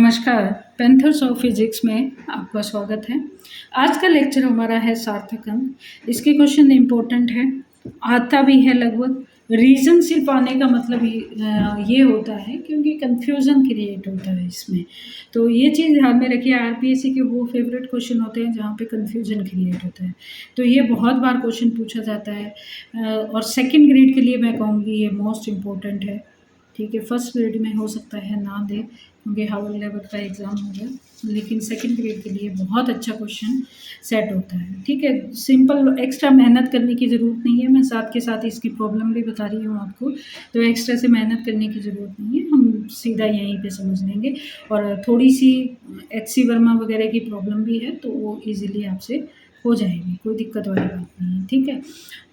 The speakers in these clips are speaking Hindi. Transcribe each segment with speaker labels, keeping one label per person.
Speaker 1: नमस्कार, पैंथर्स ऑफ फिजिक्स में आपका स्वागत है। आज का लेक्चर हमारा है सार्थक अंक। इसके क्वेश्चन इम्पोर्टेंट है, आता भी है लगभग। रीज़न सिर्फ आने का मतलब ये होता है क्योंकि कंफ्यूजन क्रिएट होता है इसमें, तो ये चीज़ ध्यान में रखिए। आरपीएससी के वो फेवरेट क्वेश्चन होते हैं जहाँ पे कंफ्यूजन क्रिएट होता है, तो ये बहुत बार क्वेश्चन पूछा जाता है और सेकेंड ग्रेड के लिए मैं कहूँगी ये मोस्ट इम्पोर्टेंट है। ठीक है, फर्स्ट ग्रेड में हो सकता है ना दे क्योंकि हायर लेवल का एग्ज़ाम हो गया, लेकिन सेकंड ग्रेड के लिए बहुत अच्छा क्वेश्चन सेट होता है। ठीक है, सिंपल, एक्स्ट्रा मेहनत करने की ज़रूरत नहीं है। मैं साथ के साथ इसकी प्रॉब्लम भी बता रही हूँ आपको, तो एक्स्ट्रा से मेहनत करने की ज़रूरत नहीं है, हम सीधा यहीं पे समझ लेंगे। और थोड़ी सी HC वर्मा वगैरह की प्रॉब्लम भी है तो वो ईज़िली आपसे हो जाएगी, कोई दिक्कत वाली बात नहीं है। ठीक है,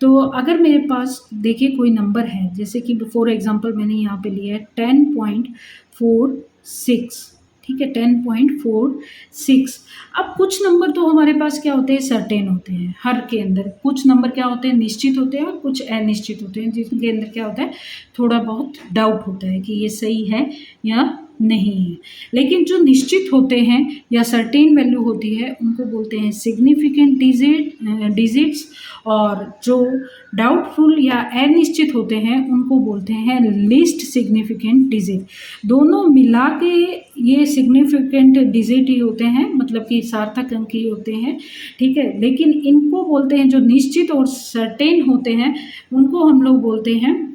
Speaker 1: तो अगर मेरे पास देखिए कोई नंबर है, जैसे कि फॉर एग्जांपल मैंने यहाँ पे लिया है 10.46, ठीक है, 10.46। अब कुछ नंबर तो हमारे पास क्या होते हैं, सर्टेन होते हैं। हर के अंदर कुछ नंबर क्या होते हैं, निश्चित होते हैं और कुछ अनिश्चित होते हैं, जिनके अंदर क्या होता है, थोड़ा बहुत डाउट होता है कि ये सही है या नहीं है। लेकिन जो निश्चित होते हैं या सर्टेन वैल्यू होती है उनको बोलते हैं सिग्निफिकेंट डिजिट्स, और जो डाउटफुल या अनिश्चित होते हैं उनको बोलते हैं लीस्ट सिग्निफिकेंट डिजिट। दोनों मिला के ये सिग्निफिकेंट डिजिट ही होते हैं, मतलब कि सार्थक अंक ही होते हैं। ठीक है, लेकिन इनको बोलते हैं, जो निश्चित और सर्टेन होते हैं उनको हम लोग बोलते हैं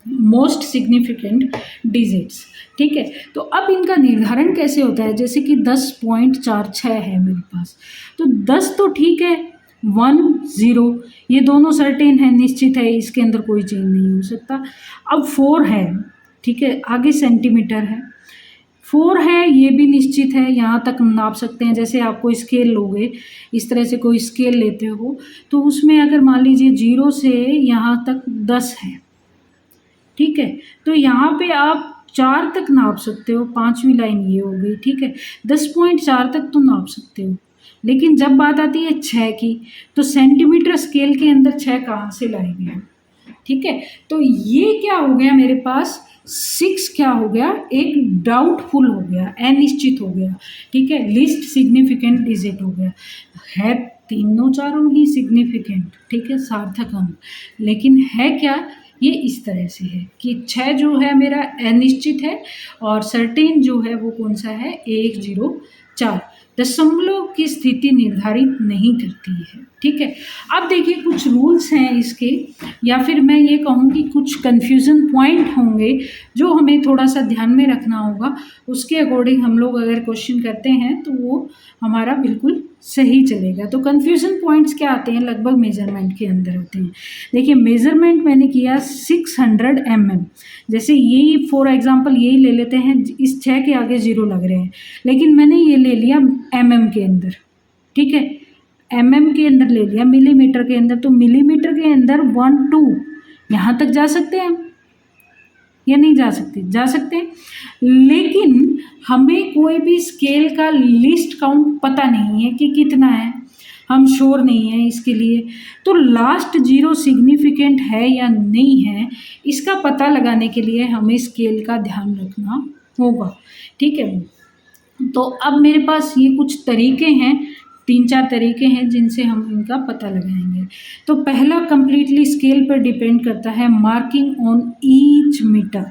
Speaker 1: मोस्ट सिग्निफिकेंट डिजिट्स। ठीक है, तो अब इनका निर्धारण कैसे होता है, जैसे कि 10.46 है मेरे पास, तो 10 तो ठीक है, 1 0 ये दोनों सर्टेन है, निश्चित है, इसके अंदर कोई चेंज नहीं हो सकता। अब 4 है, ठीक है, आगे सेंटीमीटर है, 4 है, ये भी निश्चित है, यहाँ तक नाप सकते हैं। जैसे आप कोई स्केल लोगे, इस तरह से कोई स्केल लेते हो तो उसमें अगर मान लीजिए 0 से यहाँ तक 10 है, ठीक है, तो यहाँ पे आप 4 तक नाप सकते हो, 5वीं लाइन ये हो गई। ठीक है, 10.4 तक तो नाप सकते हो, लेकिन जब बात आती है 6 की, तो सेंटीमीटर स्केल के अंदर 6 कहाँ से लाएंगे हम। ठीक है, तो ये क्या हो गया मेरे पास, 6 क्या हो गया, एक डाउटफुल हो गया, अनिश्चित हो गया। ठीक है, लिस्ट सिग्निफिकेंट डिजिट हो गया। है तीनों चारों ही सिग्निफिकेंट, ठीक है, सार्थक अंक, लेकिन है क्या, ये इस तरह से है कि 6 जो है मेरा अनिश्चित है और सर्टेन जो है वो कौन सा है, 104, दशमलव की स्थिति निर्धारित नहीं करती है। ठीक है, अब देखिए कुछ रूल्स हैं इसके, या फिर मैं ये कहूँ कि कुछ कन्फ्यूज़न पॉइंट होंगे जो हमें थोड़ा सा ध्यान में रखना होगा। उसके अकॉर्डिंग हम लोग अगर क्वेश्चन करते हैं तो वो हमारा बिल्कुल सही चलेगा। तो कन्फ्यूज़न पॉइंट्स क्या आते हैं, लगभग मेजरमेंट के अंदर होते हैं। देखिए मेजरमेंट मैंने किया 600 mm, जैसे यही फॉर एग्जांपल यही ले लेते हैं, इस 6 के आगे 0 लग रहे हैं, लेकिन मैंने ये ले लिया mm के अंदर। ठीक है, mm के अंदर ले लिया, मिलीमीटर के अंदर, तो मिलीमीटर के अंदर 1 2 यहाँ तक जा सकते हैं या नहीं जा सकते, जा सकते हैं, लेकिन हमें कोई भी स्केल का लिस्ट काउंट पता नहीं है कि कितना है, हम श्योर नहीं है इसके लिए। तो लास्ट 0 सिग्निफिकेंट है या नहीं है, इसका पता लगाने के लिए हमें स्केल का ध्यान रखना होगा। ठीक है, तो अब मेरे पास ये कुछ तरीके हैं, 3-4 तरीके हैं जिनसे हम इनका पता लगाएंगे। तो पहला कंप्लीटली स्केल पर डिपेंड करता है, मार्किंग ऑन ईच मीटर।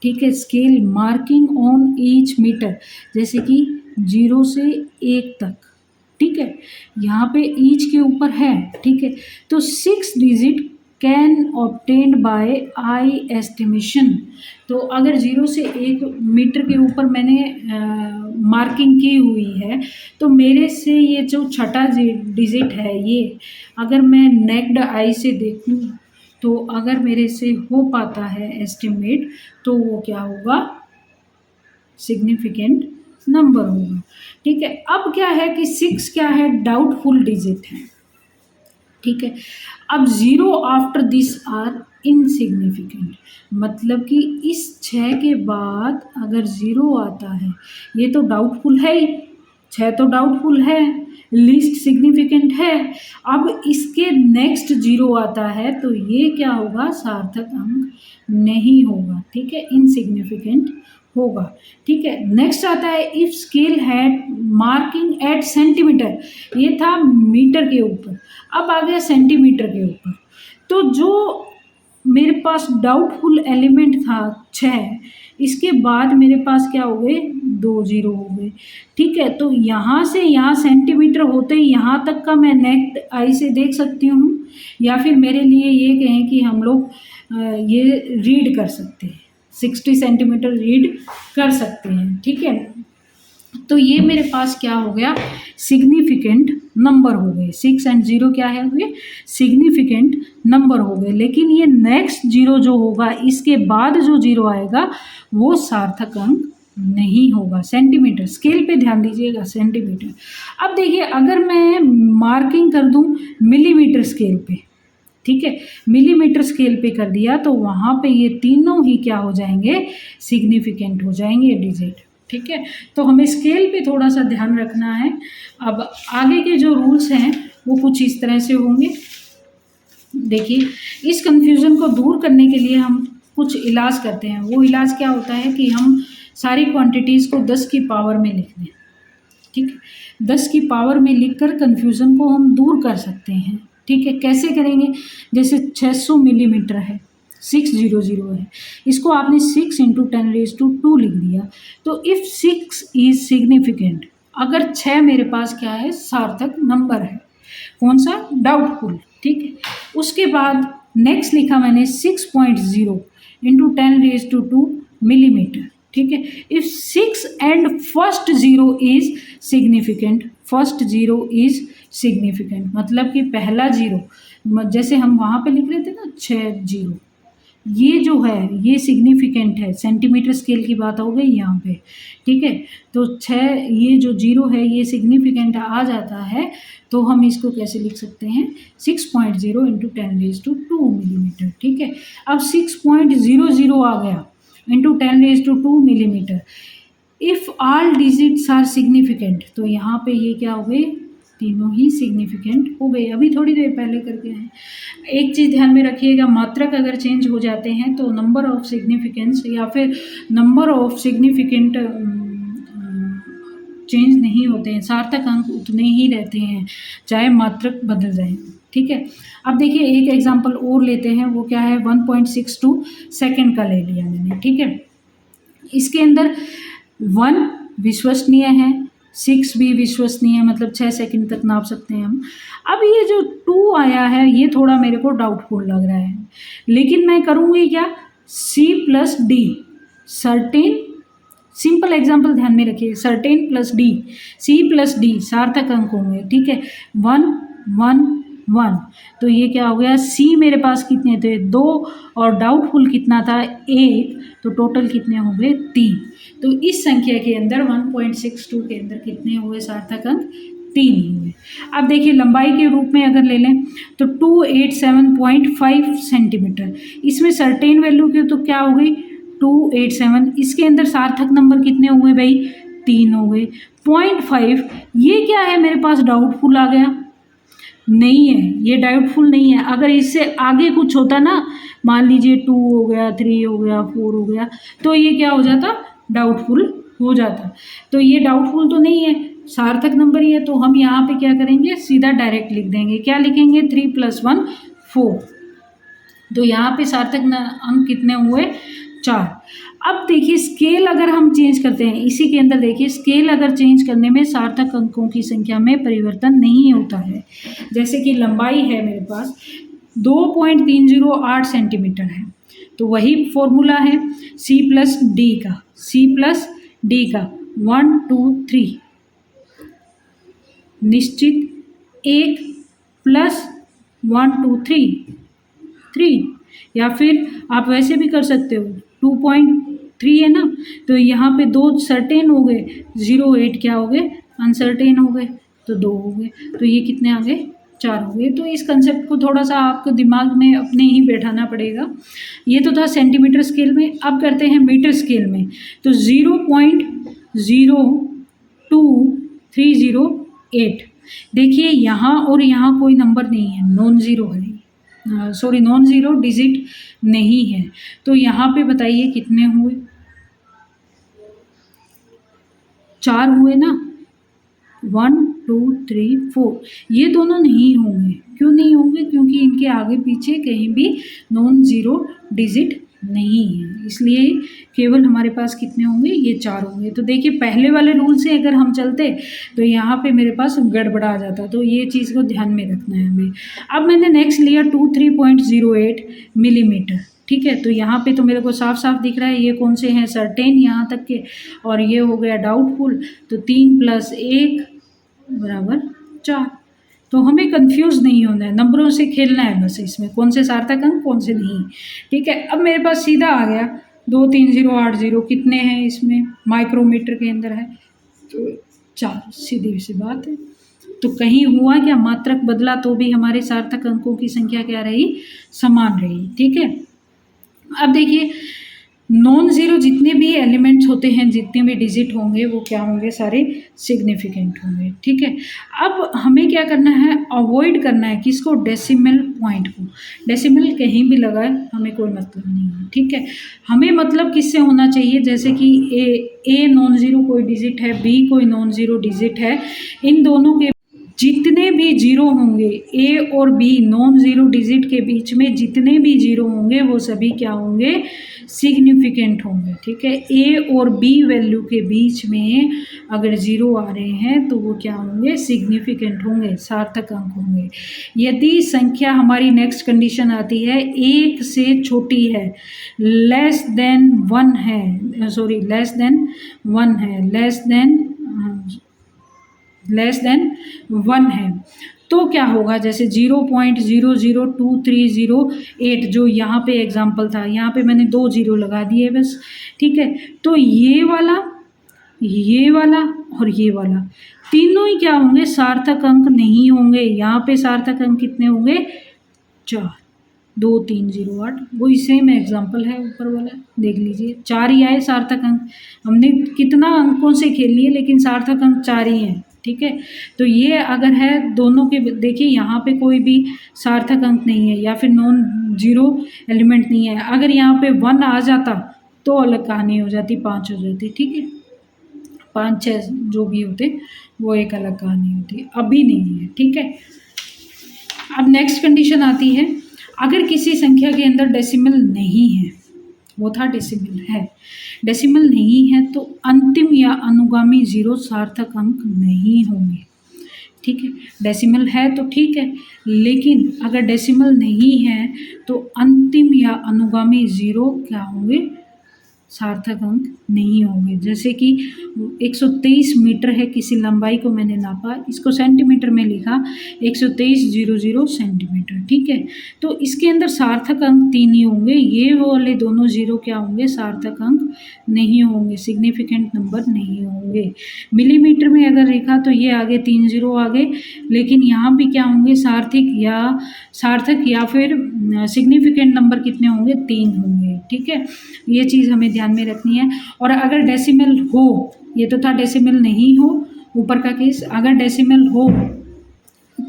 Speaker 1: ठीक है, scale marking on each metre, जैसे कि 0 से 1 तक। ठीक है, यहाँ पे ईच के ऊपर है। ठीक है, तो 6 digit can obtained by I estimation. तो अगर 0 से 1 मीटर के ऊपर मैंने मार्किंग की हुई है, तो मेरे से ये जो छठा डिजिट है, ये अगर मैं नेक्ड आई से देखूं तो अगर मेरे से हो पाता है एस्टिमेट, तो वो क्या होगा, सिग्निफिकेंट नंबर होगा। ठीक है, अब क्या है कि 6 क्या है, डाउटफुल डिजिट है। ठीक है, अब 0 आफ्टर दिस आर इनसिग्निफिकेंट, मतलब कि इस 6 के बाद अगर 0 आता है, ये तो डाउटफुल है ही, 6 तो डाउटफुल है, लीस्ट सिग्निफिकेंट है। अब इसके नेक्स्ट 0 आता है तो ये क्या होगा, सार्थक अंक नहीं होगा। ठीक है, इनसिग्निफिकेंट होगा। ठीक है, नेक्स्ट आता है if scale had marking at centimetre, ये था मीटर के ऊपर, अब आ गया सेंटीमीटर के ऊपर। तो जो मेरे पास डाउटफुल एलिमेंट था 6, इसके बाद मेरे पास क्या हो गए, 2 जीरो हो गए। ठीक है, तो यहाँ से यहाँ सेंटीमीटर होते ही यहाँ तक का मैं नेक्ड आई से देख सकती हूँ, या फिर मेरे लिए ये कहें कि हम लोग ये रीड कर सकते हैं, 60 सेंटीमीटर रीड कर सकते हैं। ठीक है, तो ये मेरे पास क्या हो गया, सिग्निफिकेंट नंबर हो गए। 6 एंड 0 क्या है हुए, सिग्निफिकेंट नंबर हो गए। लेकिन ये नेक्स्ट 0 जो होगा, इसके बाद जो 0 आएगा वो सार्थक अंक नहीं होगा। सेंटीमीटर स्केल पे ध्यान दीजिएगा, सेंटीमीटर। अब देखिए, अगर मैं मार्किंग कर दूं मिलीमीटर स्केल पे, ठीक है, मिलीमीटर स्केल पे कर दिया तो वहाँ पे ये तीनों ही क्या हो जाएंगे, सिग्निफिकेंट हो जाएंगे डिजिट। ठीक है, तो हमें स्केल पे थोड़ा सा ध्यान रखना है। अब आगे के जो रूल्स हैं वो कुछ इस तरह से होंगे। देखिए, इस कन्फ्यूज़न को दूर करने के लिए हम कुछ इलाज करते हैं। वो इलाज क्या होता है कि हम सारी क्वांटिटीज़ को 10 की पावर में लिख दें। ठीक है, 10 की पावर में लिखकर कन्फ्यूज़न को हम दूर कर सकते हैं। ठीक है, कैसे करेंगे, जैसे 600 मिलीमीटर है, 600 है, इसको आपने 6 इंटू 10⁻² लिख दिया। तो इफ़ 6 इज सिग्निफिकेंट, अगर 6 मेरे पास क्या है, सार्थक नंबर है, कौन सा, डाउटफुल। ठीक है, उसके बाद नेक्स्ट लिखा मैंने 6.0 इंटू 10⁻² मिलीमीटर। ठीक है, if 6 and first 0 is significant, first 0 is significant, मतलब कि पहला 0, जैसे हम वहाँ पे लिख रहे थे ना 6 0, ये जो है ये सिग्निफिकेंट है। सेंटीमीटर स्केल की बात हो गई यहाँ पे। ठीक है, तो 6, ये जो 0 है ये सिग्निफिकेंट आ जाता है, तो हम इसको कैसे लिख सकते हैं, 6.0 इंटू 10⁻² मिलीमीटर। ठीक है, अब 6.00 आ गया into 10⁻² millimetre. If all digits are significant, तो यहाँ पे ये क्या हो गए, तीनों ही सिग्निफिकेंट हो गए। अभी थोड़ी देर पहले करके हैं। एक चीज़ ध्यान में रखिएगा, मात्रक अगर चेंज हो जाते हैं तो नंबर ऑफ सिग्निफिकेंस या फिर नंबर ऑफ सिग्निफिकेंट चेंज नहीं होते हैं, सार्थक अंक उतने ही रहते हैं चाहे मात्रक बदल जाए। ठीक है, अब देखिए एक एग्जांपल और लेते हैं, वो क्या है, 1.62 सेकेंड का ले लिया मैंने। ठीक है, इसके अंदर 1 विश्वसनीय है, 6 भी विश्वसनीय है, मतलब 6 सेकंड तक नाप सकते हैं हम। अब ये जो 2 आया है ये थोड़ा मेरे को डाउटफुल लग रहा है, लेकिन मैं करूँगी क्या, C+D, सर्टेन, सिंपल एग्जाम्पल ध्यान में रखिए, सर्टेन प्लस डी, C+D सार्थक अंक होंगे। ठीक है, 1 1 1, तो ये क्या हो गया, C मेरे पास कितने थे, 2, और डाउटफुल कितना था, 1, तो टोटल कितने हो गए, 3। तो इस संख्या के अंदर 1.62 के अंदर कितने हुए सार्थक अंक, 3 ही हुए। अब देखिए लंबाई के रूप में अगर ले लें तो 287.5 सेंटीमीटर, इसमें सर्टेन वैल्यू की तो क्या हो गई, 287, इसके अंदर सार्थक नंबर कितने हुए भाई, 3 हो गए। 0.5 ये क्या है, मेरे पास डाउटफुल आ गया, नहीं है, ये डाउटफुल नहीं है। अगर इससे आगे कुछ होता ना, मान लीजिए 2 हो गया, 3 हो गया, 4 हो गया, तो ये क्या हो जाता, डाउटफुल हो जाता। तो ये डाउटफुल तो नहीं है, सार्थक नंबर ही है, तो हम यहाँ पे क्या करेंगे, सीधा डायरेक्ट लिख देंगे। क्या लिखेंगे, 3 + 1 4, तो यहाँ पे सार्थक अंक कितने हुए, 4। अब देखिए स्केल अगर हम चेंज करते हैं, इसी के अंदर देखिए स्केल अगर चेंज करने में सार्थक अंकों की संख्या में परिवर्तन नहीं होता है। जैसे कि लंबाई है मेरे पास 2.308 सेंटीमीटर है, तो वही फॉर्मूला है C+D का, C+D का 1 2 3 निश्चित 1 + 1 2 3, या फिर आप वैसे भी कर सकते हो, 2.3 है ना, तो यहाँ पे 2 सर्टेन हो गए, 0.8 क्या हो गए, अनसर्टेन हो गए, तो 2 हो गए, तो ये कितने आ गए, 4 हो गए। तो इस कंसेप्ट को थोड़ा सा आपको दिमाग में अपने ही बैठाना पड़ेगा। ये तो था सेंटीमीटर स्केल में। अब करते हैं मीटर स्केल में, तो 0.02308, देखिए यहाँ और यहाँ कोई नंबर नहीं है, नॉन ज़ीरो है, नॉन ज़ीरो डिजिट नहीं है, तो यहाँ पे बताइए कितने हुए, 4 हुए ना, 1 2 3 4, ये दोनों नहीं होंगे। क्यों नहीं होंगे? क्योंकि इनके आगे पीछे कहीं भी नॉन ज़ीरो डिजिट नहीं है, इसलिए केवल हमारे पास कितने होंगे? ये 4 होंगे। तो देखिए पहले वाले रूल से अगर हम चलते तो यहाँ पे मेरे पास गड़बड़ा जाता, तो ये चीज़ को ध्यान में रखना है हमें। अब मैंने नेक्स्ट लिया 23.08 मिलीमीटर, ठीक है। तो यहाँ पे तो मेरे को साफ साफ दिख रहा है ये कौन से हैं, सर्टेन यहाँ तक के, और ये हो गया डाउटफुल। तो 3 + 1 बराबर 4। तो हमें कंफ्यूज नहीं होना है, नंबरों से खेलना है बस, इसमें कौन से सार्थक अंक कौन से नहीं, ठीक है। अब मेरे पास सीधा आ गया 23080 कितने हैं इसमें, माइक्रोमीटर के अंदर है तो 4, सीधी सी बात है। तो कहीं हुआ क्या, मात्रक बदला तो भी हमारे सार्थक अंकों की संख्या क्या रही, समान रही, ठीक है। अब देखिए नॉन ज़ीरो जितने भी एलिमेंट्स होते हैं, जितने भी डिजिट होंगे वो क्या होंगे, सारे सिग्निफिकेंट होंगे, ठीक है। अब हमें क्या करना है, अवॉइड करना है किसको, डेसिमल पॉइंट को। डेसिमल कहीं भी लगाए हमें कोई मतलब नहीं है, ठीक है। हमें मतलब किससे होना चाहिए, जैसे कि ए नॉन ज़ीरो कोई डिजिट है, बी कोई नॉन ज़ीरो डिजिट है, इन दोनों के जितने भी जीरो होंगे, ए और बी नॉन ज़ीरो डिजिट के बीच में जितने भी जीरो होंगे वो सभी क्या होंगे, सिग्निफिकेंट होंगे, ठीक है। ए और बी वैल्यू के बीच में अगर जीरो आ रहे हैं तो वो क्या होंगे, सिग्निफिकेंट होंगे, सार्थक अंक होंगे। यदि संख्या हमारी नेक्स्ट कंडीशन आती है 1 से छोटी है, लेस देन 1 है, सॉरी लेस देन 1 है, लेस देन 1 है, तो क्या होगा, जैसे 0.002308 जो यहाँ पे एग्जाम्पल था, यहाँ पे मैंने 2 जीरो लगा दिए बस, ठीक है। तो ये वाला और ये वाला तीनों ही क्या होंगे, सार्थक अंक नहीं होंगे। यहाँ पे सार्थक अंक कितने होंगे, 4, 2308, वही सेम एग्जाम्पल है ऊपर वाला, देख लीजिए 4 ही आए सार्थक अंक। हमने कितना अंकों से खेल लिए लेकिन सार्थक अंक 4 ही हैं, ठीक है। तो ये अगर है दोनों के, देखिए यहाँ पे कोई भी सार्थक अंक नहीं है या फिर नॉन जीरो एलिमेंट नहीं है। अगर यहाँ पे 1 आ जाता तो अलग कहानी हो जाती, 5 हो जाती, ठीक है। 5 6 जो भी होते वो एक अलग कहानी होती, अभी नहीं है, ठीक है। अब नेक्स्ट कंडीशन आती है, अगर किसी संख्या के अंदर डेसिमल नहीं है, वो था डेसिमल है, डेसिमल नहीं है तो अंतिम या अनुगामी जीरो सार्थक अंक नहीं होंगे, ठीक है। डेसिमल है तो ठीक है, लेकिन अगर डेसिमल नहीं है तो अंतिम या अनुगामी जीरो क्या होंगे, सार्थक अंक नहीं होंगे। जैसे कि 123 मीटर है, किसी लंबाई को मैंने नापा, इसको सेंटीमीटर में लिखा, 123.00 सेंटीमीटर, ठीक है। तो इसके अंदर सार्थक अंक 3 ही होंगे, ये वाले दोनों जीरो क्या होंगे, सार्थक अंक नहीं होंगे, सिग्निफिकेंट नंबर नहीं होंगे। मिलीमीटर में अगर लिखा तो ये आगे 3 जीरो आ गए, लेकिन यहाँ भी क्या होंगे, सार्थक या फिर सिग्निफिकेंट नंबर कितने होंगे, 3 होंगे, ठीक है। ये चीज़ हमें ध्यान में रखनी है। और अगर डेसिमल हो, ये तो था डेसिमल नहीं हो ऊपर का केस, अगर डेसिमल हो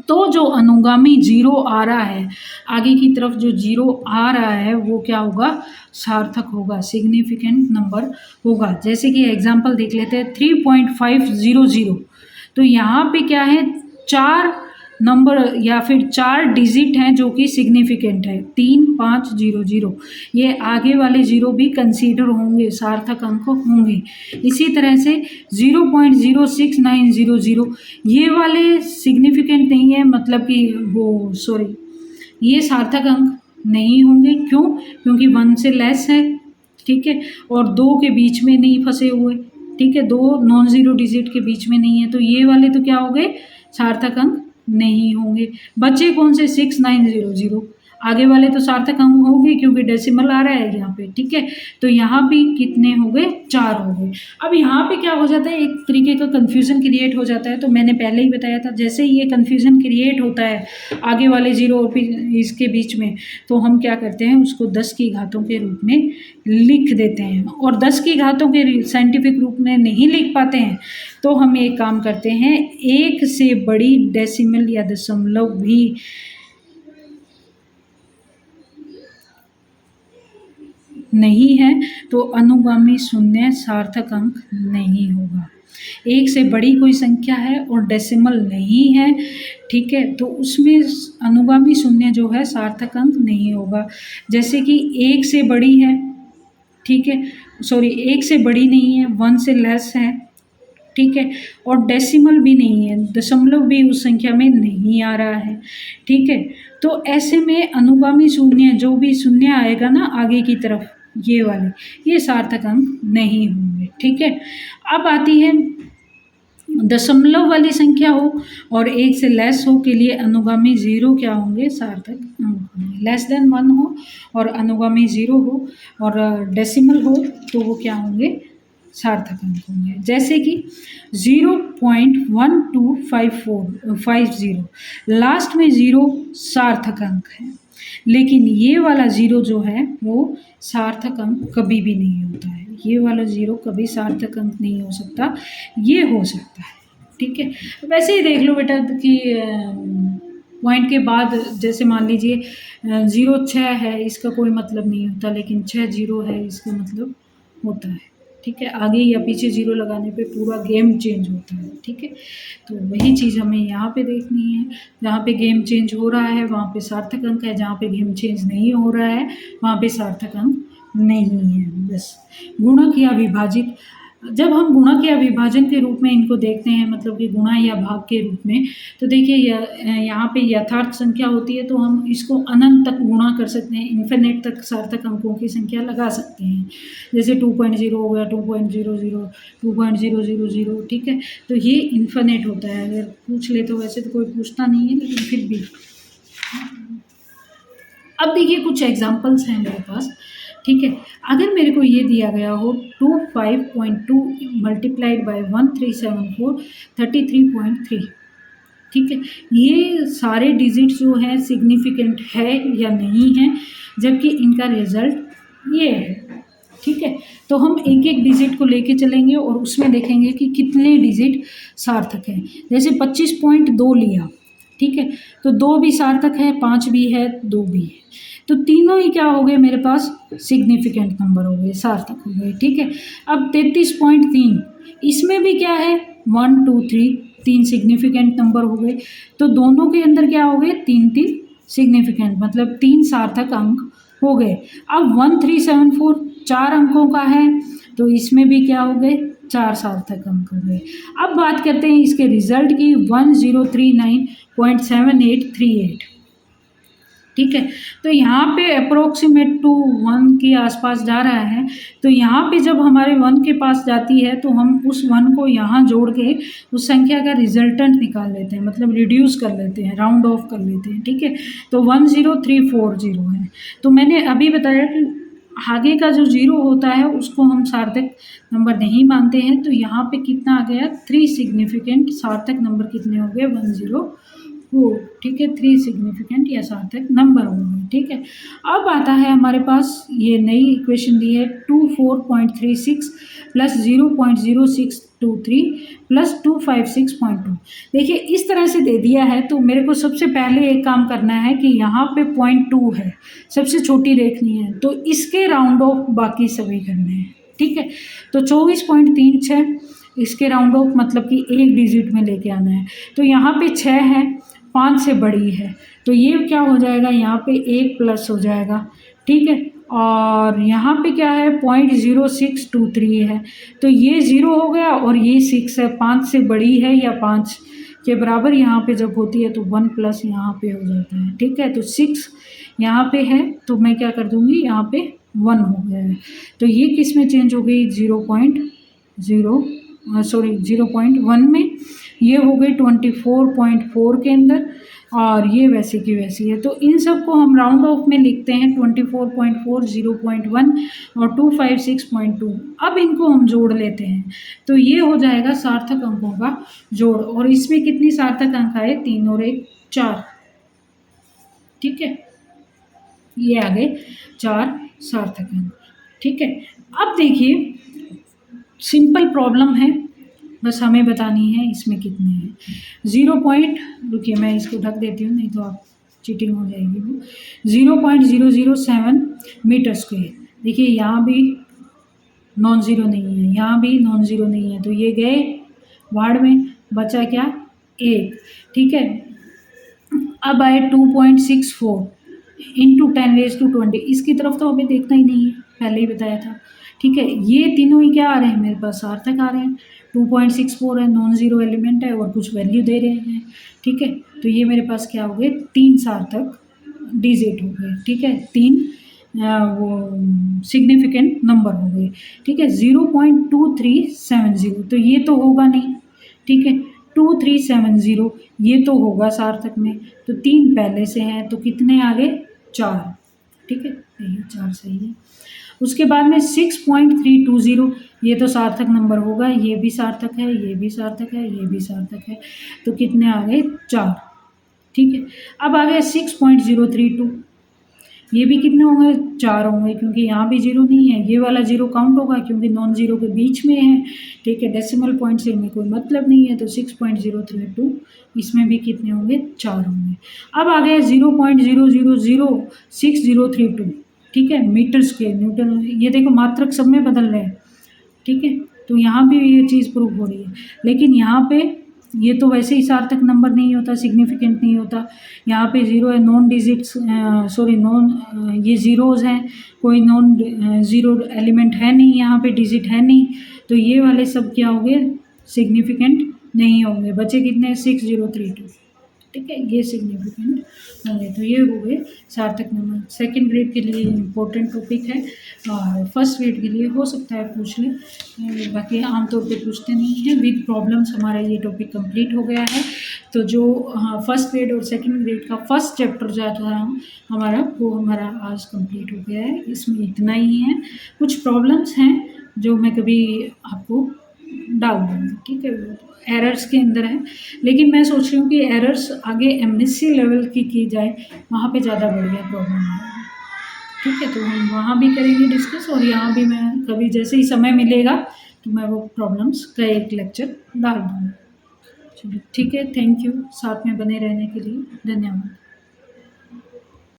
Speaker 1: तो जो अनुगामी जीरो आ रहा है, आगे की तरफ जो जीरो आ रहा है वो क्या होगा, सार्थक होगा, सिग्निफिकेंट नंबर होगा। जैसे कि एग्जांपल देख लेते हैं 3.500, तो यहाँ पे क्या है, 4 नंबर या फिर 4 डिजिट हैं जो कि सिग्निफिकेंट है, 3500, ये आगे वाले जीरो भी कंसीडर होंगे, सार्थक अंक होंगे। इसी तरह से 0.06900 ये वाले सिग्निफिकेंट नहीं है, मतलब कि वो सॉरी ये सार्थक अंक नहीं होंगे। क्यों? क्योंकि 1 से लेस है, ठीक है, और 2 के बीच में नहीं फंसे हुए, ठीक है, 2 नॉन ज़ीरो डिजिट के बीच में नहीं है, तो ये वाले तो क्या हो गए, सार्थक अंक नहीं होंगे। बचे कौन से, 6900, आगे वाले तो सार्थक अंक होंगे क्योंकि डेसिमल आ रहा है यहाँ पे, ठीक है। तो यहाँ भी कितने हो गए, 4 हो गए। अब यहाँ पे क्या हो जाता है, एक तरीके का कन्फ्यूज़न क्रिएट हो जाता है। तो मैंने पहले ही बताया था, जैसे ही ये कन्फ्यूज़न क्रिएट होता है आगे वाले जीरो और इसके बीच में, तो हम क्या करते हैं, उसको 10 की घातों के रूप में लिख देते हैं। और 10 की घातों के साइंटिफिक रूप में नहीं लिख पाते हैं तो हम एक काम करते हैं, 1 से बड़ी डेसिमल या दशमलव भी नहीं है तो अनुगामी शून्य सार्थक अंक नहीं होगा। एक से बड़ी कोई संख्या है और डेसिमल नहीं है, ठीक है, तो उसमें अनुगामी शून्य जो है सार्थक अंक नहीं होगा। जैसे कि एक से बड़ी है, ठीक है, सॉरी एक से बड़ी नहीं है, 1 से लेस है, ठीक है, और डेसिमल भी नहीं है, दशमलव भी उस संख्या में नहीं आ रहा है, ठीक है। तो ऐसे में अनुगामी शून्य जो भी शून्य आएगा ना आगे की तरफ, ये वाले, ये सार्थक अंक नहीं होंगे, ठीक है। अब आती है दशमलव वाली संख्या हो और एक से लेस हो के लिए अनुगामी 0 क्या होंगे, सार्थक अंक होंगे। लेस देन 1 हो और अनुगामी 0 हो और डेसिमल हो तो वो क्या होंगे, सार्थक अंक होंगे। जैसे कि 0.125450, लास्ट में 0 सार्थक अंक है, लेकिन ये वाला 0 जो है वो सार्थक अंक कभी भी नहीं होता है। ये वाला 0 कभी सार्थक अंक नहीं हो सकता, ये हो सकता है, ठीक है। वैसे ही देख लो बेटा कि पॉइंट के बाद जैसे मान लीजिए 0 6 है, इसका कोई मतलब नहीं होता, लेकिन 6 0 है इसका मतलब होता है, ठीक है। आगे या पीछे 0 लगाने पे पूरा गेम चेंज होता है, ठीक है। तो वही चीज़ हमें यहाँ पे देखनी है, जहाँ पे गेम चेंज हो रहा है वहाँ पे सार्थक अंक है, जहाँ पे गेम चेंज नहीं हो रहा है वहाँ पे सार्थक अंक नहीं है। बस गुणक या विभाजित, जब हम गुणक या विभाजन के रूप में इनको देखते हैं, मतलब कि गुणा या भाग के रूप में, तो देखिए यहाँ पे यथार्थ संख्या होती है तो हम इसको अनंत तक गुणा कर सकते हैं, इन्फिनिट तक सार्थक अंकों की संख्या लगा सकते हैं। जैसे 2.0 हो गया, 2.00, 2.000, ठीक है। तो ये इन्फिनिट होता है, अगर पूछ ले तो, वैसे तो कोई पूछता नहीं है लेकिन फिर भी। अब देखिए कुछ एग्जाम्पल्स हैं मेरे पास, ठीक है। अगर मेरे को ये दिया गया हो 25.2 मल्टीप्लाइड बाई 1374 33.3, ठीक है। ये सारे डिजिट जो हैं सिग्निफिकेंट है या नहीं है, जबकि इनका रिजल्ट ये है, ठीक है। तो हम एक एक डिजिट को लेके चलेंगे और उसमें देखेंगे कि कितने डिजिट सार्थक हैं। जैसे 25.2 लिया, ठीक है, तो 2 भी सार्थक है, 5 भी है, 2 भी है, तो तीनों ही क्या हो गए मेरे पास, सिग्निफिकेंट नंबर हो गए, सार्थक हो गए, ठीक है। अब 33.3, इसमें भी क्या है, 1 2 3, 3 सिग्निफिकेंट नंबर हो गए, तो दोनों के अंदर क्या हो गए, 3 सिग्निफिकेंट, मतलब 3 सार्थक अंक हो गए। अब 1374 4 अंकों का है, तो इसमें भी क्या हो गए, 4 सार्थक अंक हो गए। अब बात करते हैं इसके रिजल्ट की, 1039.7838, ठीक है। तो यहाँ पे अप्रोक्सीमेट टू 1 के आसपास जा रहा है, तो यहाँ पे जब हमारे 1 के पास जाती है तो हम उस 1 को यहाँ जोड़ के उस संख्या का रिजल्टेंट निकाल लेते हैं, मतलब रिड्यूस कर लेते हैं, राउंड ऑफ कर लेते हैं, ठीक है। तो 10340 है। तो मैंने अभी बताया कि आगे का जो 0 होता है उसको हम सार्थक नंबर नहीं मानते हैं, तो यहाँ पे कितना आ गया, 3 सिग्निफिकेंट सार्थक नंबर कितने हो गए, 104, ठीक है, 3 सिग्निफिकेंट या सार्थक नंबर हो गए, ठीक है। अब आता है हमारे पास ये नई इक्वेशन दी है, 24.36 प्लस 0.0623 प्लस 256.2। देखिए इस तरह से दे दिया है, तो मेरे को सबसे पहले एक काम करना है कि यहाँ पे 0.2 है, सबसे छोटी देखनी है, तो इसके राउंड ऑफ बाकी सभी करने हैं, ठीक है। तो 24.36 इसके राउंड ऑफ मतलब कि एक डिजिट में लेके आना है, तो यहाँ पे 6 है, 5 से बड़ी है, तो ये क्या हो जाएगा, यहाँ पे 1 प्लस हो जाएगा, ठीक है। और यहाँ पे क्या है, 0.0623 है, तो ये 0 हो गया और ये 6 है, 5 से बड़ी है या 5 के बराबर यहाँ पे जब होती है तो 1 प्लस यहाँ पे हो जाता है, ठीक है। तो 6 यहाँ पे है, तो मैं क्या कर दूँगी, यहाँ पे 1 हो गया है, तो ये किस में चेंज हो गई, 0.1 में, ये हो गई 24.4 के अंदर, और ये वैसे की वैसी है। तो इन सब को हम राउंड ऑफ में लिखते हैं, 24.4, 0.1 और 256.2। अब इनको हम जोड़ लेते हैं, तो ये हो जाएगा सार्थक अंकों का जोड़, और इसमें कितनी सार्थक अंक आए, 3 और 1 4, ठीक है। ये आ गए 4 सार्थक अंक, ठीक है। अब देखिए सिंपल प्रॉब्लम है, बस हमें बतानी है इसमें कितने हैं। 0 पॉइंट, रुकिए मैं इसको ढक देती हूँ नहीं तो आप चीटिंग हो जाएगी वो। 0.007 मीटर स्क्वायर, देखिए यहाँ भी नॉन ज़ीरो नहीं है, यहाँ भी नॉन ज़ीरो नहीं है, तो ये गए भाड़ में, बचा क्या 1, ठीक है। अब आए 2.64 इंटू 10⁻20, इसकी तरफ तो हमें देखना ही नहीं है, पहले ही बताया था, ठीक है। ये तीनों ही क्या आ रहे हैं मेरे पास, सार्थक आ रहे हैं। 2.64 है, नॉन ज़ीरो एलिमेंट है और कुछ वैल्यू दे रहे हैं, ठीक है। तो ये मेरे पास क्या हो गए, 3 सार्थक डिजिट हो गए, ठीक है, 3 वो सिग्निफिकेंट नंबर हो गए, ठीक है। 0.2370 तो ये तो होगा नहीं, ठीक है। 2370 ये तो होगा सार्थक में, तो 3 पहले से हैं, तो कितने आ गए 4, ठीक है, यही 4 सही है। उसके बाद में 6.320 ये तो सार्थक नंबर होगा, ये भी सार्थक है, ये भी सार्थक है, ये भी सार्थक है, तो कितने आ गए 4, ठीक है। अब आ गया 6.032, ये भी कितने होंगे 4 होंगे, क्योंकि यहाँ भी जीरो नहीं है, ये वाला जीरो काउंट होगा क्योंकि नॉन जीरो के बीच में है, ठीक है। डेसिमल पॉइंट से इनमें कोई मतलब नहीं है, तो 6.032 इसमें भी कितने होंगे 4 होंगे। अब आ गया 0.000632, ठीक है, मीटर स्क्वेयर न्यूटन। ये देखो मात्रक सब में बदल रहे हैं, ठीक है, तो यहाँ भी ये चीज़ प्रूव हो रही है। लेकिन यहाँ पे ये तो वैसे ही सार्थक नंबर नहीं होता, सिग्निफिकेंट नहीं होता, यहाँ पे ज़ीरो है, नॉन डिजिट्स सॉरी नॉन ये ज़ीरोज़ हैं, कोई नॉन ज़ीरो एलिमेंट है नहीं, यहाँ पे डिजिट है नहीं, तो ये वाले सब क्या होंगे सिग्निफिकेंट नहीं होंगे। बचे कितने 6032, ठीक है, ये सिग्निफिकेंट होंगे। तो ये हो गए सार्थक नंबर। सेकंड ग्रेड के लिए इम्पोर्टेंट टॉपिक है और फर्स्ट ग्रेड के लिए हो सकता है पूछ लें, बाकी आमतौर पे पूछते नहीं हैं। विद प्रॉब्लम्स हमारा ये टॉपिक कंप्लीट हो गया है। तो जो फर्स्ट ग्रेड और सेकंड ग्रेड का फर्स्ट चैप्टर जो था हमारा, वो हमारा आज कंप्लीट हो गया है। इसमें इतना ही है, कुछ प्रॉब्लम्स हैं जो मैं कभी आपको डाल दूँगी, ठीक है, एरर्स के अंदर है। लेकिन मैं सोच रही हूँ कि एरर्स आगे एमएससी लेवल की जाए, वहाँ पे ज़्यादा बढ़िया प्रॉब्लम है, ठीक है। तो हम वहाँ भी करेंगे डिस्कस, और यहाँ भी मैं कभी जैसे ही समय मिलेगा तो मैं वो प्रॉब्लम्स का एक लेक्चर डाल दूँगी। चलिए ठीक है, थैंक यू, साथ में बने रहने के लिए धन्यवाद।